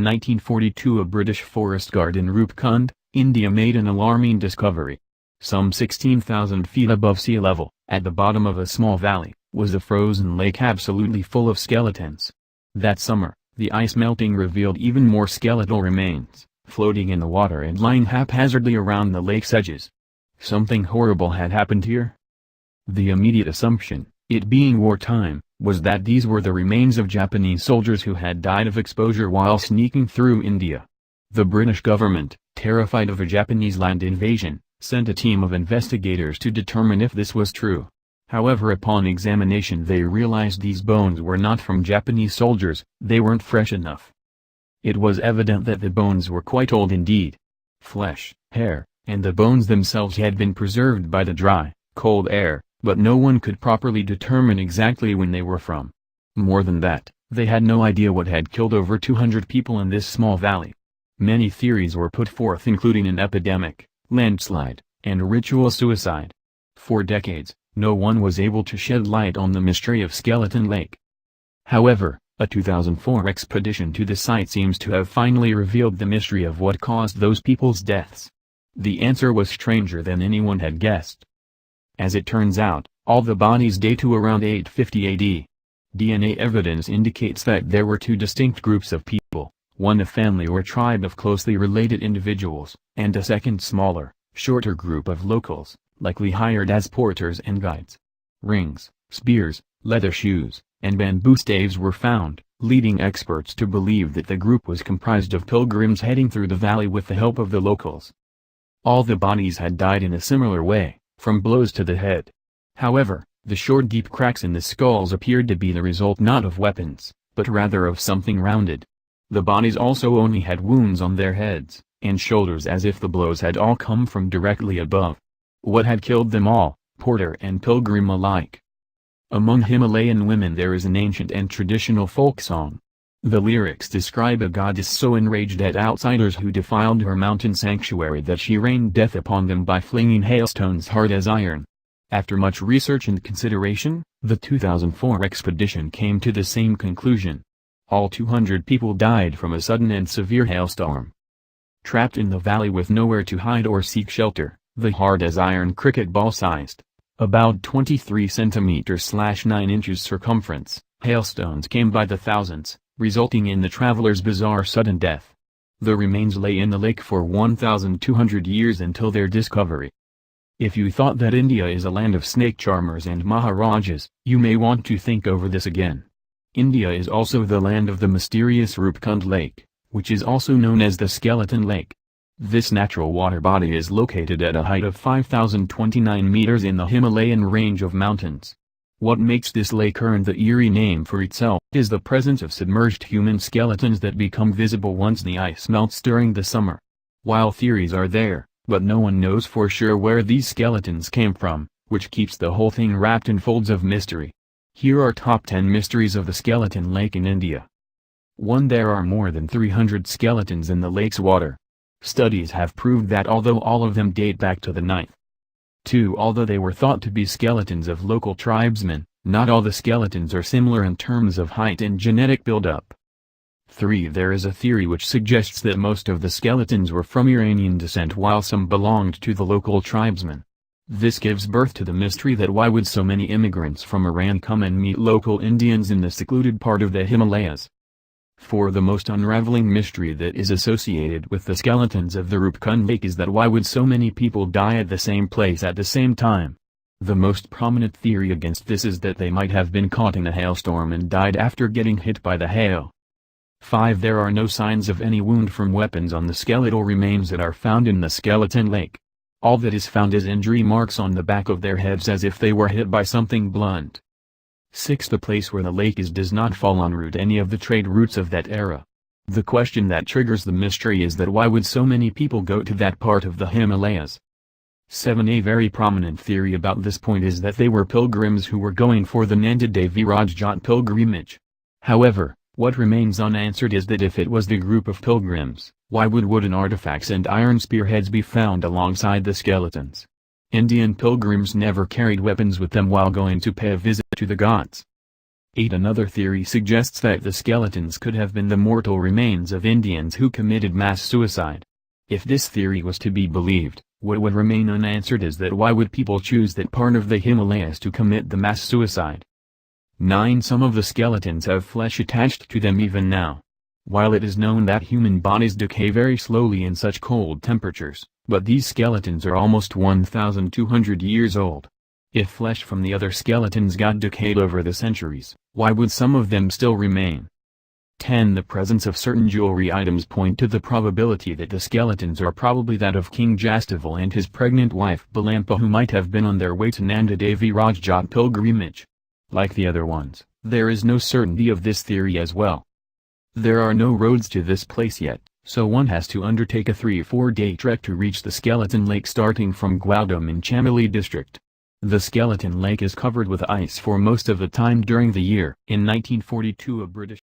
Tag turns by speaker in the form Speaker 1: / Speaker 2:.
Speaker 1: In 1942 a British forest guard in Rupkund, India made an alarming discovery. Some 16,000 feet above sea level, at the bottom of a small valley, was a frozen lake absolutely full of skeletons. That summer, the ice melting revealed even more skeletal remains, floating in the water and lying haphazardly around the lake's edges. Something horrible had happened here. The immediate assumption, it being wartime, was that these were the remains of Japanese soldiers who had died of exposure while sneaking through India. The British government, terrified of a Japanese land invasion, sent a team of investigators to determine if this was true. However, upon examination they realized these bones were not from Japanese soldiers, they weren't fresh enough. It was evident that the bones were quite old indeed. Flesh, hair, and the bones themselves had been preserved by the dry, cold air, but no one could properly determine exactly when they were from. More than that, they had no idea what had killed over 200 people in this small valley. Many theories were put forth, including an epidemic, landslide, and ritual suicide. For decades, no one was able to shed light on the mystery of Skeleton Lake. However, a 2004 expedition to the site seems to have finally revealed the mystery of what caused those people's deaths. The answer was stranger than anyone had guessed. As it turns out, all the bodies date to around 850 AD. DNA evidence indicates that there were two distinct groups of people, one a family or tribe of closely related individuals, and a second smaller, shorter group of locals, likely hired as porters and guides. Rings, spears, leather shoes, and bamboo staves were found, leading experts to believe that the group was comprised of pilgrims heading through the valley with the help of the locals. All the bodies had died in a similar way, from blows to the head. However, the short deep cracks in the skulls appeared to be the result not of weapons, but rather of something rounded. The bodies also only had wounds on their heads and shoulders, as if the blows had all come from directly above. What had killed them all, porter and pilgrim alike? Among Himalayan women there is an ancient and traditional folk song. The lyrics describe a goddess so enraged at outsiders who defiled her mountain sanctuary that she rained death upon them by flinging hailstones hard as iron. After much research and consideration, the 2004 expedition came to the same conclusion. All 200 people died from a sudden and severe hailstorm. Trapped in the valley with nowhere to hide or seek shelter, the hard-as-iron cricket ball-sized, about 23 cm/9 inches circumference, hailstones came by the thousands, resulting in the travelers' bizarre sudden death. The remains lay in the lake for 1,200 years until their discovery. If you thought that India is a land of snake charmers and maharajas, you may want to think over this again. India is also the land of the mysterious Rupkund Lake, which is also known as the Skeleton Lake. This natural water body is located at a height of 5,029 meters in the Himalayan range of mountains. What makes this lake earn the eerie name for itself is the presence of submerged human skeletons that become visible once the ice melts during the summer. While theories are there, but no one knows for sure where these skeletons came from, which keeps the whole thing wrapped in folds of mystery. Here are top 10 mysteries of the Skeleton Lake in India. 1. There are more than 300 skeletons in the lake's water. Studies have proved that although all of them date back to the 9th. 2. Although they were thought to be skeletons of local tribesmen, not all the skeletons are similar in terms of height and genetic buildup. 3. There is a theory which suggests that most of the skeletons were from Iranian descent while some belonged to the local tribesmen. This gives birth to the mystery that why would so many immigrants from Iran come and meet local Indians in the secluded part of the Himalayas? 4. The most unraveling mystery that is associated with the skeletons of the Rupkund Lake is that why would so many people die at the same place at the same time? The most prominent theory against this is that they might have been caught in a hailstorm and died after getting hit by the hail. 5. There are no signs of any wound from weapons on the skeletal remains that are found in the Skeleton Lake. All that is found is injury marks on the back of their heads as if they were hit by something blunt. 6. The place where the lake is does not fall en route any of the trade routes of that era. The question that triggers the mystery is that why would so many people go to that part of the Himalayas? 7. A very prominent theory about this point is that they were pilgrims who were going for the Nanda Devi Rajjat pilgrimage. However, what remains unanswered is that if it was the group of pilgrims, why would wooden artifacts and iron spearheads be found alongside the skeletons? Indian pilgrims never carried weapons with them while going to pay a visit to the gods. 8. Another theory suggests that the skeletons could have been the mortal remains of Indians who committed mass suicide. If this theory was to be believed, what would remain unanswered is that why would people choose that part of the Himalayas to commit the mass suicide? 9. Some of the skeletons have flesh attached to them even now. While it is known that human bodies decay very slowly in such cold temperatures, but these skeletons are almost 1,200 years old. If flesh from the other skeletons got decayed over the centuries, why would some of them still remain? 10. The presence of certain jewelry items point to the probability that the skeletons are probably that of King Jastaval and his pregnant wife Balampa, who might have been on their way to Nanda Devi Rajjat pilgrimage. Like the other ones, there is no certainty of this theory as well. There are no roads to this place yet, so one has to undertake a 3-4 day trek to reach the skeleton lake starting from Gwaudam in Chamoli district. The skeleton lake is covered with ice for most of the time during the year. In 1942 a British